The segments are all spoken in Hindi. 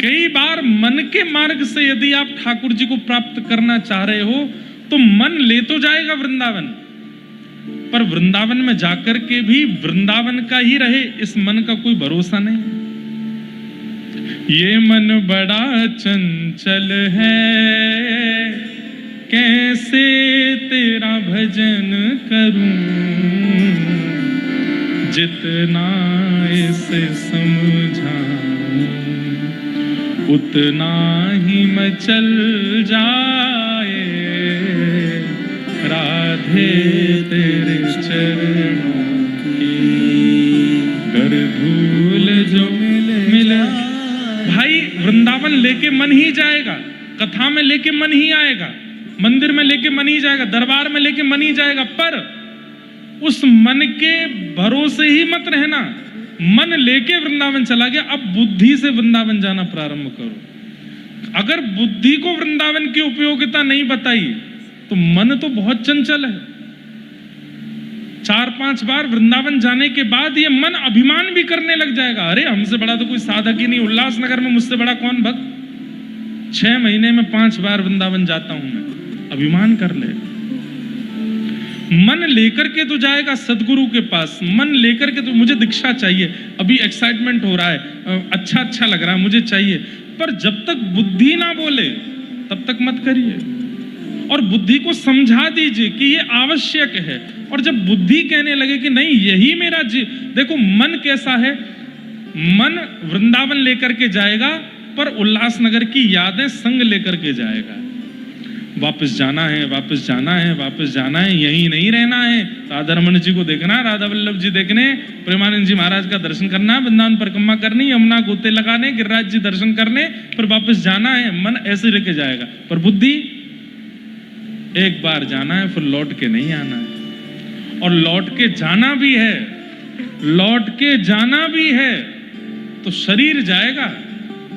कई बार मन के मार्ग से यदि आप ठाकुर जी को प्राप्त करना चाह रहे हो तो मन ले तो जाएगा वृंदावन, पर वृंदावन में जाकर के भी वृंदावन का ही रहे, इस मन का कोई भरोसा नहीं। ये मन बड़ा चंचल है, कैसे तेरा भजन करूं, जितना इसे समझाऊं उतना ही मचल जाए, राधे तेरे चरणों की कर धूल जो मिले। भाई वृंदावन लेके मन ही जाएगा, कथा में लेके मन ही आएगा, मंदिर में लेके मन ही जाएगा, दरबार में लेके मन ही जाएगा, पर उस मन के भरोसे ही मत रहना। मन लेके वृंदावन चला गया, अब बुद्धि से वृंदावन जाना प्रारंभ करो। अगर बुद्धि को वृंदावन की उपयोगिता नहीं बताई तो मन तो बहुत चंचल है। 4-5 बार वृंदावन जाने के बाद ये मन अभिमान भी करने लग जाएगा, अरे हमसे बड़ा तो कोई साधक ही नहीं, उल्लासनगर में मुझसे बड़ा कौन भक्त। 6 महीने में 5 बार वृंदावन जाता हूं मैं, अभिमान कर ले। मन लेकर के तो जाएगा सदगुरु के पास, मन लेकर के तो मुझे दीक्षा चाहिए, अभी एक्साइटमेंट हो रहा है, अच्छा लग रहा है, मुझे चाहिए, पर जब तक बुद्धि ना बोले तब तक मत करिए। और बुद्धि को समझा दीजिए कि ये आवश्यक है, और जब बुद्धि कहने लगे कि नहीं यही मेरा देखो मन कैसा है, मन वृंदावन लेकर के जाएगा पर उल्लासनगर की यादें संग लेकर के जाएगा। वापस जाना है, वापस जाना है, वापस जाना है, यहीं नहीं रहना है, राधा रमन जी को देखना, राधा वल्लभ जी देखने, प्रेमानंद जी महाराज का दर्शन करना, वृंदावन परिक्रमा करनी, यमुना गोते लगाने, गिरिराज जी दर्शन करने, फिर वापस जाना है। मन ऐसे लेके जाएगा, पर बुद्धि एक बार जाना है, फिर लौट के नहीं आना है। और लौट के जाना भी है, लौट के जाना भी है तो शरीर जाएगा,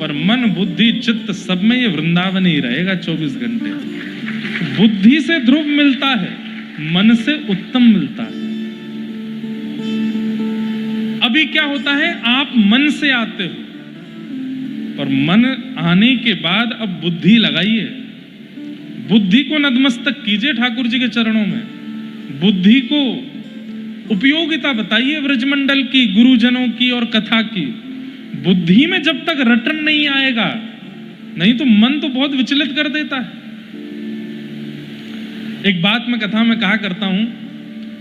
पर मन बुद्धि चित्त सब में ये वृंदावन ही रहेगा 24 घंटे। बुद्धि से ध्रुव मिलता है, मन से उत्तम मिलता है। अभी क्या होता है, आप मन से आते हो, पर मन आने के बाद अब बुद्धि लगाइए, बुद्धि को नतमस्तक कीजिए ठाकुर जी के चरणों में, बुद्धि को उपयोगिता बताइए व्रजमंडल की, गुरुजनों की और कथा की। बुद्धि में जब तक रटन नहीं आएगा, नहीं तो मन तो बहुत विचलित कर देता है। एक बात मैं कथा में कहा करता हूं,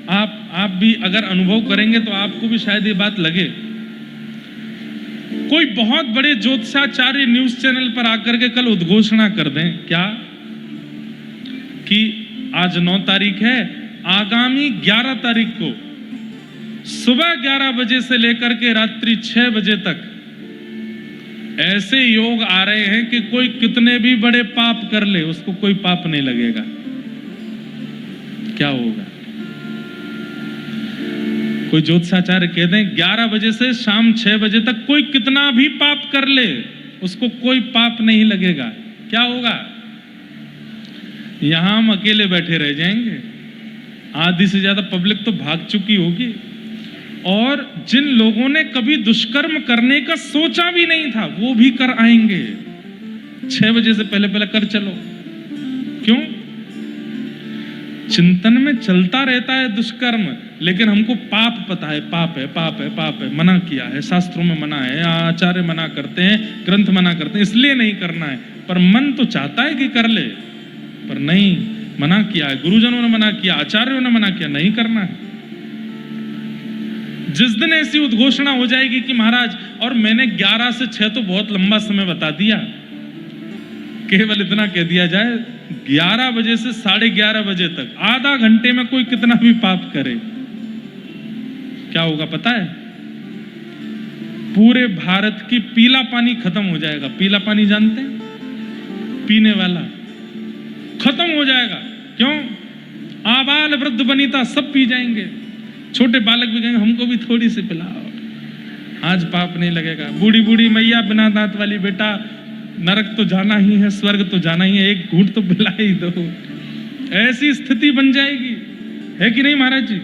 आप भी अगर अनुभव करेंगे तो आपको भी शायद ये बात लगे। कोई बहुत बड़े ज्योतिषाचार्य न्यूज चैनल पर आकर के कल उद्घोषणा कर दें क्या कि आज 9 तारीख है, आगामी 11 तारीख को सुबह 11 बजे से लेकर के रात्रि 6 बजे तक ऐसे योग आ रहे हैं कि कोई कितने भी बड़े पाप कर ले उसको कोई पाप नहीं लगेगा। क्या होगा? कोई ज्योतिषाचार्य कह दें 11 बजे से शाम 6 बजे तक कोई कितना भी पाप कर ले उसको कोई पाप नहीं लगेगा, क्या होगा? यहां हम अकेले बैठे रह जाएंगे, आधी से ज्यादा पब्लिक तो भाग चुकी होगी, और जिन लोगों ने कभी दुष्कर्म करने का सोचा भी नहीं था वो भी कर आएंगे। 6 बजे से पहले पहले कर चलो। क्यों? चिंतन में चलता रहता है दुष्कर्म, लेकिन हमको पाप पता है, पाप है, पाप है, पाप है, मना किया है, शास्त्रों में मना है, आचार्य मना करते हैं, ग्रंथ मना करते हैं, इसलिए नहीं करना है। पर मन तो चाहता है कि कर ले, पर नहीं, मना किया है, गुरुजनों ने मना किया, आचार्यों ने मना किया, नहीं करना है। जिस दिन ऐसी उद्घोषणा हो जाएगी कि महाराज, और मैंने 11 से 6 तो बहुत लंबा समय बता दिया, केवल इतना कह दिया जाए 11 बजे से 11:30 बजे तक आधा घंटे में कोई कितना भी पाप करे, क्या होगा पता है? पूरे भारत की पीला पानी खत्म हो जाएगा। पीला पानी जानते हैं? पीने वाला खत्म हो जाएगा। क्यों? आबाल वृद्ध वनिता सब पी जाएंगे, छोटे बालक भी कहेंगे हमको भी थोड़ी सी पिलाओ, आज पाप नहीं लगेगा। बूढ़ी बूढ़ी मैया बिना दांत वाली, बेटा नरक तो जाना ही है, स्वर्ग तो जाना ही है, एक घूंट तो पिला ही दो। ऐसी स्थिति बन जाएगी, है कि नहीं महाराज जी?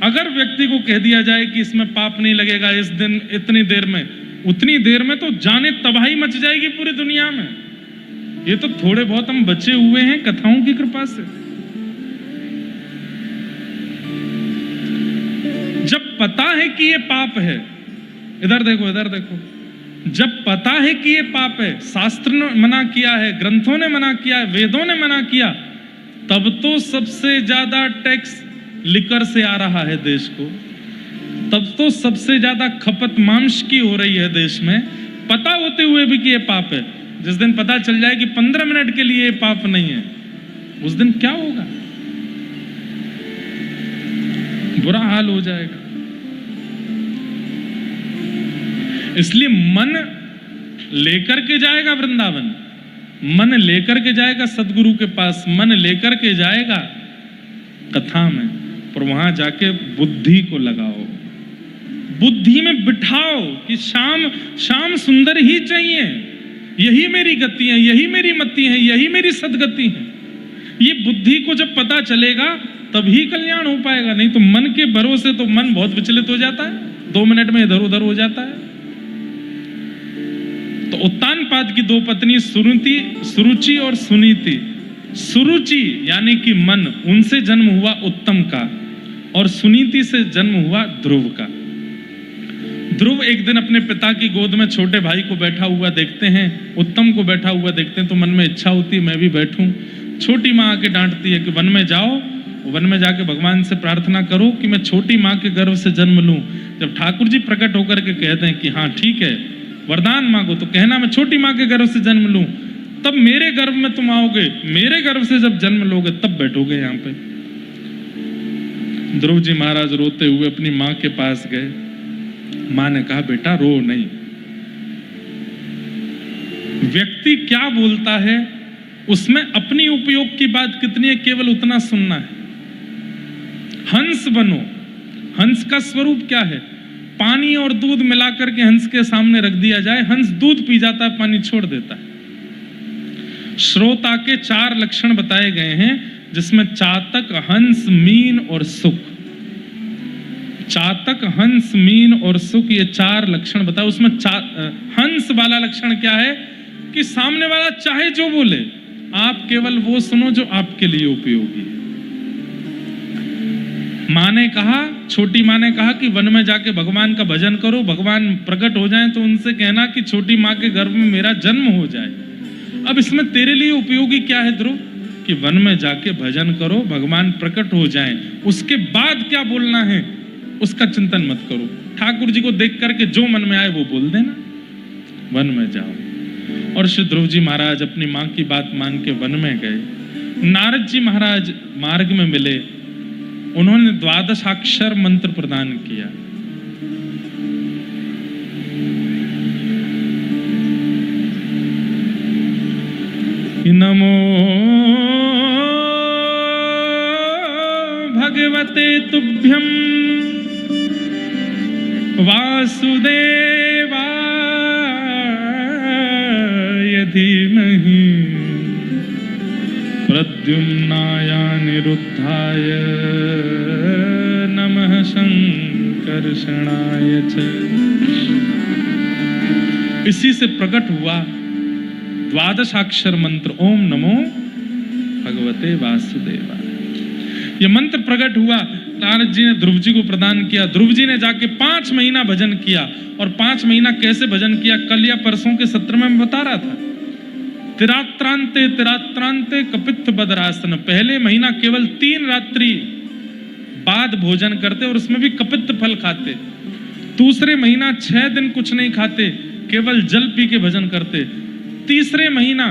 अगर व्यक्ति को कह दिया जाए कि इसमें पाप नहीं लगेगा इस दिन इतनी देर में, उतनी देर में तो जाने तबाही मच जाएगी पूरी दुनिया में। ये तो थोड़े बहुत हम बचे हुए हैं कथाओं की कृपा से। जब पता है कि ये पाप है, इधर देखो इधर देखो, जब पता है कि ये पाप है, शास्त्र ने मना किया है, ग्रंथों ने मना किया है, वेदों ने मना किया, तब तो सबसे ज्यादा टैक्स लिकर से आ रहा है देश को, तब तो सबसे ज्यादा खपत मांस की हो रही है देश में, पता होते हुए भी कि ये पाप है। जिस दिन पता चल जाए कि 15 मिनट के लिए ये पाप नहीं है, उस दिन क्या होगा? बुरा हाल हो जाएगा। इसलिए मन लेकर के जाएगा वृंदावन, मन लेकर के जाएगा सदगुरु के पास, मन लेकर के जाएगा कथा में, पर वहां जाके बुद्धि को लगाओ, बुद्धि में बिठाओ कि शाम शाम सुंदर ही चाहिए, यही मेरी गति है, यही मेरी मति है, यही मेरी सदगति है। ये बुद्धि को जब पता चलेगा तभी कल्याण हो पाएगा। नहीं तो मन के भरोसे तो मन बहुत विचलित हो जाता है, 2 मिनट में इधर उधर हो जाता है। तो उत्तानपाद की 2 पत्नी सुरुचि और सुनीति। सुरुचि यानी कि मन, उनसे जन्म हुआ उत्तम का, और सुनीति से जन्म हुआ ध्रुव का। ध्रुव एक दिन अपने पिता की गोद में छोटे भाई को बैठा हुआ देखते हैं, उत्तम को बैठा हुआ देखते हैं, तो मन में इच्छा होती है मैं भी बैठूं। छोटी माँ आके डांटती है कि वन में जाओ, वन में जाके भगवान से प्रार्थना करो कि मैं छोटी माँ के गर्भ से जन्म लूं। जब ठाकुर जी प्रकट होकर के कहते हैं कि हाँ ठीक है, वरदान मांगो, तो कहना मैं छोटी माँ के गर्भ से जन्म लूं, तब मेरे गर्भ में तुम आओगे, मेरे गर्भ से जब जन्म लोगे तब बैठोगे यहाँ पे। ध्रुव जी महाराज रोते हुए अपनी माँ के पास गए। माँ ने कहा बेटा रो नहीं, व्यक्ति क्या बोलता है उसमें अपनी उपयोग की बात कितनी है केवल उतना सुनना है। हंस बनो, हंस का स्वरूप क्या है? पानी और दूध मिलाकर के हंस के सामने रख दिया जाए, हंस दूध पी जाता है, पानी छोड़ देता है। श्रोता के 4 लक्षण बताए गए हैं, जिसमें चातक, हंस, मीन और सुख। चातक, हंस, मीन और सुख, ये 4 लक्षण बताए। उसमें हंस वाला लक्षण क्या है कि सामने वाला चाहे जो बोले, आप केवल वो सुनो जो आपके लिए उपयोगी है। माँ ने कहा, छोटी माँ ने कहा कि वन में जाके भगवान का भजन करो, भगवान प्रकट हो जाएं तो उनसे कहना कि छोटी माँ के गर्भ में मेरा जन्म हो जाए। अब इसमें तेरे लिए उपयोगी क्या है ध्रुव? कि वन में जाके भजन करो, भगवान प्रकट हो जाएं, उसके बाद क्या बोलना है उसका चिंतन मत करो। ठाकुर जी को देख करके जो मन में आए वो बोल देना, वन में जाओ। और श्री ध्रुव जी महाराज अपनी माँ की बात मान के वन में गए। नारद जी महाराज मार्ग में मिले, उन्होंने 12 मंत्र प्रदान किया। नमो भगवते तुभ्यं वासुदेवाय धीमहि प्रद्युम्नाय निरुद्धाय नमः संकर्षणाय च। इसी से प्रकट हुआ 12 मंत्र, ओम नमो भगवते वासुदेवाय। ये मंत्र प्रकट हुआ, नारद जी ने ध्रुव जी को प्रदान किया। ध्रुव जी ने जाके 5 महीना भजन किया। और 5 महीना कैसे भजन किया, कल या परसों के सत्र में मैं बता रहा था। तिरात्रांते तिरात्रांते कपित्थ बदरासन। पहले महीना केवल 3 रात्रि बाद भोजन करते और उसमें भी कपित्थ फल खाते। दूसरे महीना 6 दिन कुछ नहीं खाते, केवल जल पी के भजन करते। तीसरे महीना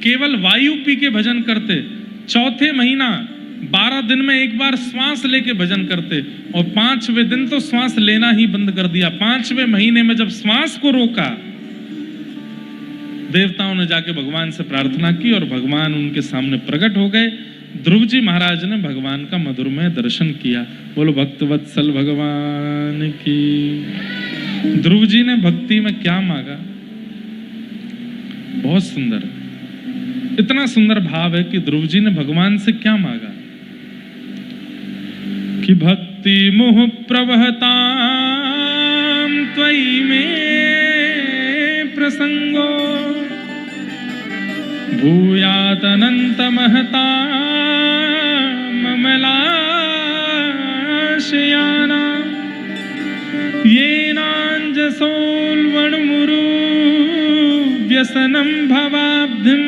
केवल वायु पी के भजन करते। चौथे महीना 12 दिन में एक बार श्वास लेके भजन करते। और 5वें दिन तो श्वास लेना ही बंद कर दिया। 5वें महीने में जब श्वास को रोका, देवताओं ने जाके भगवान से प्रार्थना की और भगवान उनके सामने प्रकट हो गए। ध्रुव जी महाराज ने भगवान का मधुरमय दर्शन किया। बोलो भक्तवत्सल भगवान की। ध्रुव जी ने भक्ति में क्या मांगा, बहुत सुंदर, इतना सुंदर भाव है कि ध्रुव जी ने भगवान से क्या मांगा कि भक्ति मोह प्रवहताम त्वयि मे प्रसंगो भूयातनंत महता ममलाशयाना येनांजसोल्वणमुरु व्यसनं भवाब्धिं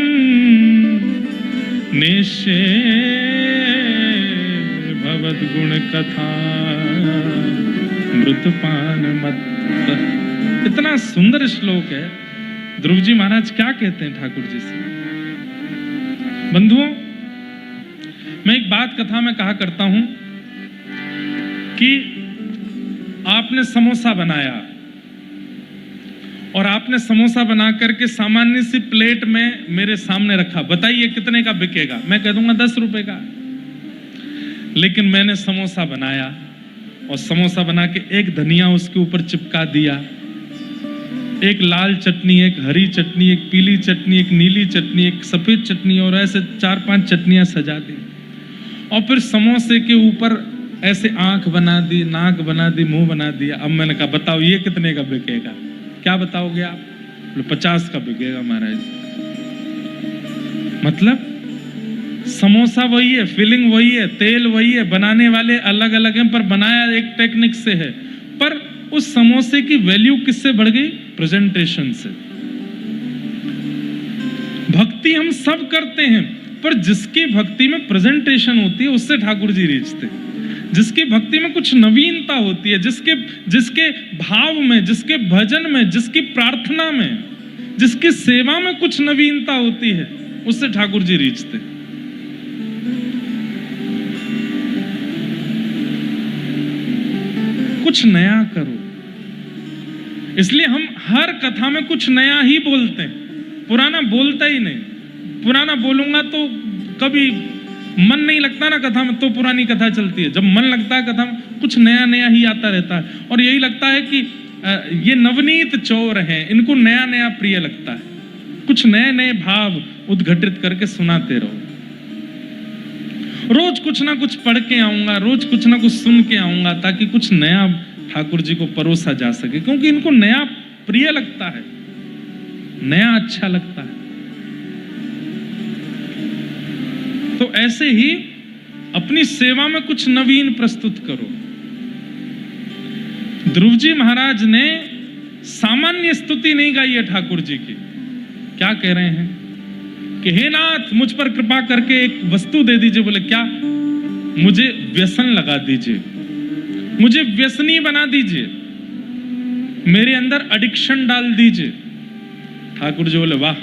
निश्चे भवद्गुण कथा मृतपान मत। इतना सुंदर श्लोक है। ध्रुव जी महाराज क्या कहते हैं ठाकुर जी से? बंधुओं, मैं एक बात कथा में कहा करता हूं कि आपने समोसा बनाया और आपने समोसा बना करके सामान्य सी प्लेट में मेरे सामने रखा, बताइए कितने का बिकेगा? मैं कह दूंगा 10 रुपए का। लेकिन मैंने समोसा बनाया और समोसा बना के एक धनिया उसके ऊपर चिपका दिया, एक लाल चटनी, एक हरी चटनी, एक पीली चटनी, एक नीली चटनी, एक सफेद चटनी और ऐसे 4-5 चटनियां सजा दी और फिर समोसे के ऊपर ऐसे आंख बना दी, नाक बना दी, मुंह बना दिया। अब मैंने कहा बताओ ये कितने का बिकेगा? क्या बताओगे आप? 50 का बिकेगा महाराज। मतलब समोसा वही है, फिलिंग वही है, तेल वही है, बनाने वाले अलग अलग हैं पर बनाया एक टेक्निक से है। पर उस समोसे की वैल्यू किससे बढ़ गई? प्रेजेंटेशन से। भक्ति हम सब करते हैं पर जिसकी भक्ति में प्रेजेंटेशन होती है उससे ठाकुर जी रीझते हैं। जिसकी भक्ति में कुछ नवीनता होती है, जिसके भाव में, जिसके भजन में, जिसकी प्रार्थना में, जिसकी सेवा में कुछ नवीनता होती है उससे ठाकुर जी रीझते हैं। कुछ नया करो। इसलिए हम हर कथा में कुछ नया ही बोलते हैं, पुराना बोलता ही नहीं। पुराना बोलूंगा तो कभी मन नहीं लगता ना कथा में, तो पुरानी कथा चलती है। जब मन लगता है कथा में कुछ नया नया ही आता रहता है और यही लगता है कि ये नवनीत चोर हैं, इनको नया नया प्रिय लगता है। कुछ नए नए भाव उद्घटित करके सुनाते रहो। रोज कुछ ना कुछ पढ़ के आऊंगा, रोज कुछ ना कुछ सुन के आऊंगा ताकि कुछ नया ठाकुर जी को परोसा जा सके, क्योंकि इनको नया प्रिय लगता है, नया अच्छा लगता है। तो ऐसे ही अपनी सेवा में कुछ नवीन प्रस्तुत करो। ध्रुव जी महाराज ने सामान्य स्तुति नहीं गाई है ठाकुर जी की। क्या कह रहे हैं कि हे नाथ मुझ पर कृपा करके एक वस्तु दे दीजिए। बोले क्या? मुझे व्यसन लगा दीजिए, मुझे व्यसनी बना दीजिए, मेरे अंदर एडिक्शन डाल दीजिए। ठाकुर जी बोले वाह,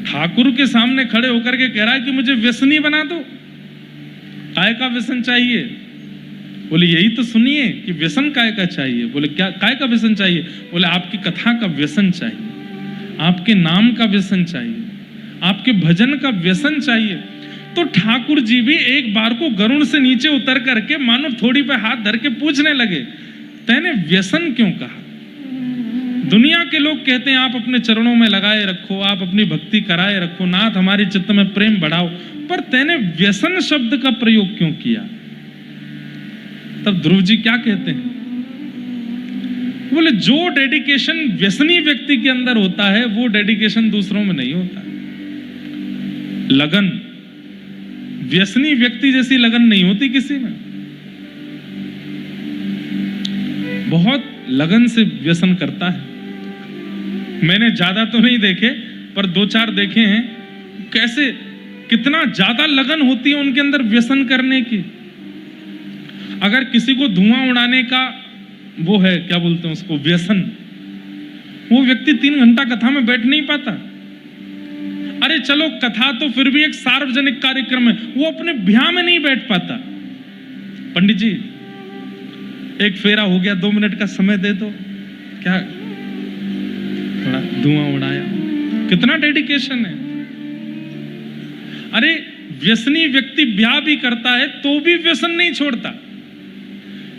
ठाकुर के सामने खड़े होकर के कह रहा है कि मुझे व्यसनी बना दो। काय का व्यसन चाहिए? बोले यही तो सुनिए कि व्यसन काय का चाहिए। बोले क्या काय का व्यसन चाहिए? बोले आपकी कथा का व्यसन चाहिए, आपके नाम का व्यसन चाहिए, आपके भजन का व्यसन चाहिए। तो ठाकुर जी भी एक बार को गरुड़ से नीचे उतर करके मानो थोड़ी पे हाथ धर के पूछने लगे, तैने व्यसन क्यों कहा? दुनिया के लोग कहते हैं आप अपने चरणों में लगाए रखो, आप अपनी भक्ति कराए रखो, नाथ हमारी चित्त में प्रेम बढ़ाओ, पर तैने व्यसन शब्द का प्रयोग क्यों किया? तब ध्रुव जी क्या कहते हैं? बोले जो डेडिकेशन व्यसनी व्यक्ति के अंदर होता है वो डेडिकेशन दूसरों में नहीं होता। लगन व्यसनी व्यक्ति जैसी लगन नहीं होती किसी में। बहुत लगन से व्यसन करता है। मैंने ज्यादा तो नहीं देखे पर 2-4 देखे हैं, कैसे कितना ज्यादा लगन होती है उनके अंदर व्यसन करने की। अगर किसी को धुआं उड़ाने का वो है, क्या बोलते हैं उसको, व्यसन, वो व्यक्ति 3 घंटा कथा में बैठ नहीं पाता। अरे चलो कथा तो फिर भी एक सार्वजनिक कार्यक्रम है, वो अपने ब्याह में नहीं बैठ पाता। पंडित जी एक फेरा हो गया, 2 मिनट का समय दे दो, क्या थोड़ा धुआं उड़ाया, कितना डेडिकेशन है। अरे व्यसनी व्यक्ति ब्याह भी करता है तो भी व्यसन नहीं छोड़ता।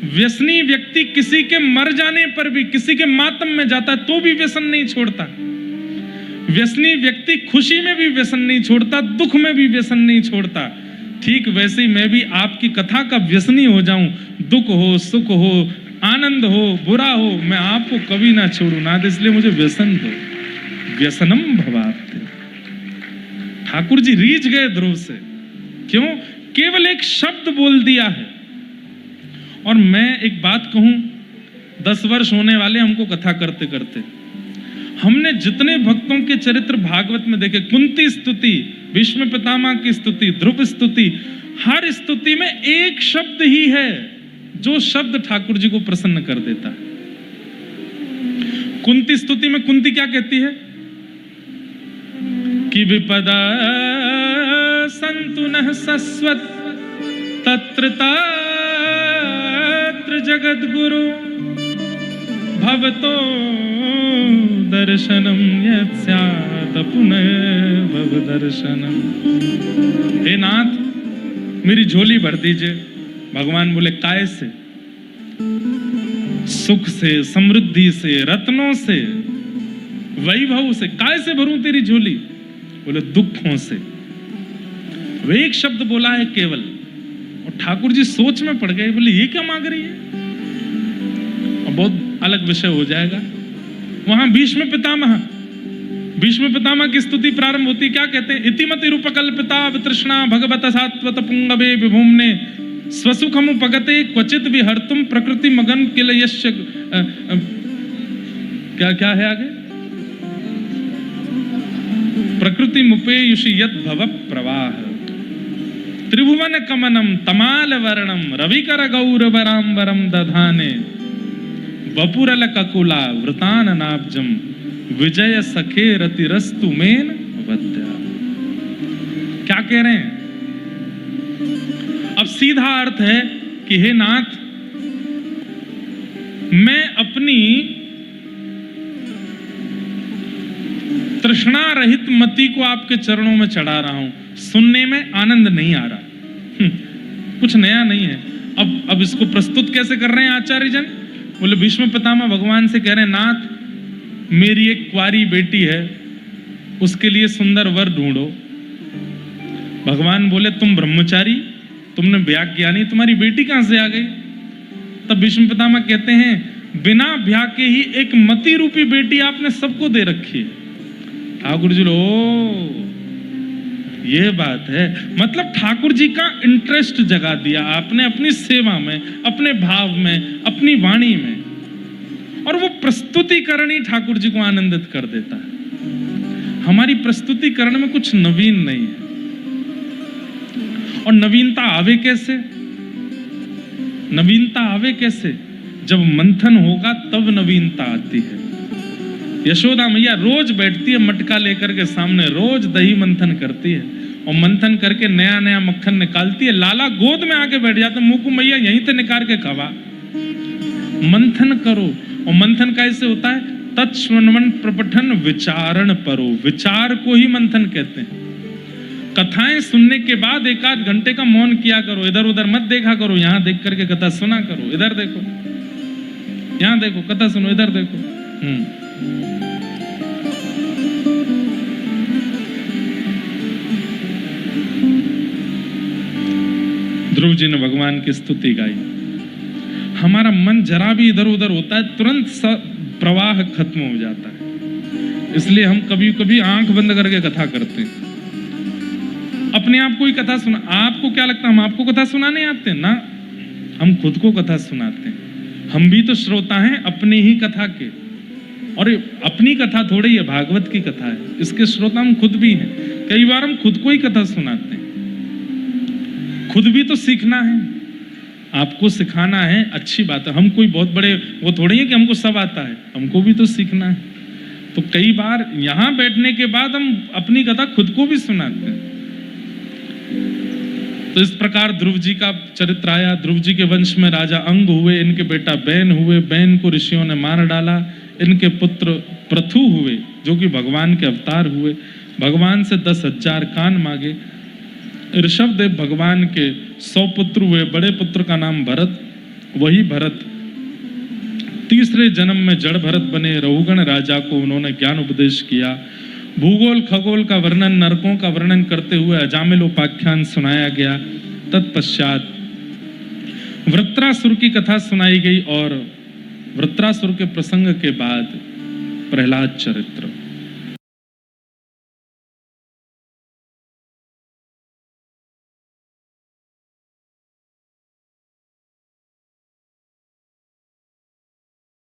व्यसनी व्यक्ति किसी के मर जाने पर भी, किसी के मातम में जाता है तो भी व्यसन नहीं छोड़ता। व्यसनी व्यक्ति खुशी में भी व्यसन नहीं छोड़ता, दुख में भी व्यसन नहीं छोड़ता। ठीक वैसे ही मैं भी आपकी कथा का व्यसनी हो जाऊं, दुख हो, सुख हो, आनंद हो बुरा हो मैं आपको कभी ना छोड़ू नाथ, इसलिए मुझे व्यसन दो, व्यसनम भवाप्ते। ठाकुर जी रीझ गए ध्रुव से, क्यों? केवल एक शब्द बोल दिया है। और मैं एक बात कहूं, 10 वर्ष होने वाले हमको कथा करते करते, हमने जितने भक्तों के चरित्र भागवत में देखे, कुंती स्तुति, भीष्म पितामह की स्तुति, ध्रुव स्तुति, हर स्तुति में एक शब्द ही है जो शब्द ठाकुर जी को प्रसन्न कर देता है। कुंती स्तुति में कुंती क्या कहती है कि विपदा संतु नः सस्वत तत्र तत्र जगद्गुरु भवतो दर्शनम यत् स्यात् पुनः भव दर्शनम। हे नाथ मेरी झोली भर दीजिए। भगवान बोले काय से? सुख से, समृद्धि से, रत्नों से, वैभव से। काय से भरूं तेरी झोली? बोले दुखों से। वे एक शब्द बोला है केवल, और ठाकुर जी सोच में पड़ गए, बोले ये क्या मांग रही है? और बहुत अलग विषय हो जाएगा। वहां भीष्म पितामह की स्तुति प्रारंभ होती, क्या कहते हैं? इतिमति रूपकल्पिता वितृष्णा भगवत सात्वत पुंगवे विभुम्ने स्वसुखम उपगते क्वचित विहर्तुम प्रकृति मगन किलयस्य। क्या क्या है आगे? प्रकृति मुपेयुषि यत् भव प्रवाह त्रिभुवन कमनम तमाल वर्णम रविकर गौरवरांबरम दधाने वपुरल ककुला वृतान नाब्जम विजय सखे रतिरस्तु मेन वद्या। क्या कह रहे हैं? अब सीधा अर्थ है कि हे नाथ, मैं अपनी तृष्णा रहित मति को आपके चरणों में चढ़ा रहा हूं। सुनने में आनंद नहीं आ रहा, कुछ नया नहीं है। अब इसको प्रस्तुत कैसे कर रहे हैं आचार्य जन? बोले भीष्म पितामह भगवान से कह रहे हैं, नाथ मेरी एक कुंवारी बेटी है, उसके लिए सुंदर वर ढूंढो। भगवान बोले तुम ब्रह्मचारी, तुमने ब्याह किया नहीं, तुम्हारी बेटी कहां से आ गई? तब भीष्म पितामह कहते हैं, बिना ब्याह के ही एक मति रूपी बेटी आपने सबको दे रखी है। ठाकुर जी लो, ये बात है। मतलब ठाकुर जी का इंटरेस्ट जगा दिया आपने अपनी सेवा में, अपने भाव में, अपनी वाणी में, और वो प्रस्तुतिकरण ही ठाकुर जी को आनंदित कर देता है। हमारी प्रस्तुतिकरण में कुछ नवीन नहीं है। और नवीनता आवे कैसे? नवीनता आवे कैसे? जब मंथन होगा तब नवीनता आती है। यशोदा मैया रोज बैठती है मटका लेकर के सामने, रोज दही मंथन करती है, और मंथन करके नया नया मक्खन निकालती है। लाला गोद में आके बैठ जाते, मुकु मैया यहीं से निकाल के खवा। मंथन करो। और मंथन कैसे होता है? तत्स्वनवन प्रपठन विचारण परो। विचार को ही मंथन कहते हैं। कथाएं सुनने के बाद 1-8 घंटे का मौन किया करो, इधर उधर मत देखा करो, यहां देख करके कथा सुना करो। इधर देखो, यहां देखो, कथा सुनो, इधर देखो। ध्रुव जी ने भगवान की स्तुति गाई। हमारा मन जरा भी इधर उधर होता है, तुरंत प्रवाह खत्म हो जाता है। इसलिए हम कभी कभी आंख बंद करके कथा करते हैं, अपने आप को ही कथा सुना। आपको क्या लगता है हम आपको कथा सुनाने आते हैं? ना, हम खुद को कथा सुनाते हैं। हम भी तो श्रोता हैं अपनी ही कथा के, और अपनी कथा थोड़ी है, भागवत की कथा है, इसके श्रोता हम खुद भी हैं। कई बार हम खुद को ही कथा सुनाते हैं। खुद भी तो सीखना है, आपको सिखाना है, अच्छी बात है। हम कोई बहुत बड़े वो थोड़ी है कि हमको सब आता है, हमको भी तो सीखना है। तो कई बार यहां बैठने के बाद हम अपनी कथा खुद को भी सुनाते हैं। तो इस प्रकार ध्रुव जी का चरित्र आया। ध्रुव जी के वंश में राजा अंग हुए, इनके बेटा बैन हुए, बैन को ऋषियों ने मार डाला। इनके पुत्र पृथु हुए जो कि भगवान के अवतार हुए। भगवान से 10,000 कान मांगे। ऋषभदेव भगवान के 100 पुत्र हुए। बड़े पुत्र का नाम भरत, वही भरत तीसरे जन्म में जड़ भरत बने। रहुगण राजा को उन्होंने ज्ञान उपदेश किया। भूगोल खगोल का वर्णन, नरकों का वर्णन करते हुए अजामिलोपाख्यान सुनाया गया। तत्पश्चात वृत्रासुर की कथा सुनाई गई और वृत्रासुर के प्रसंग के बाद प्रहलाद चरित्र।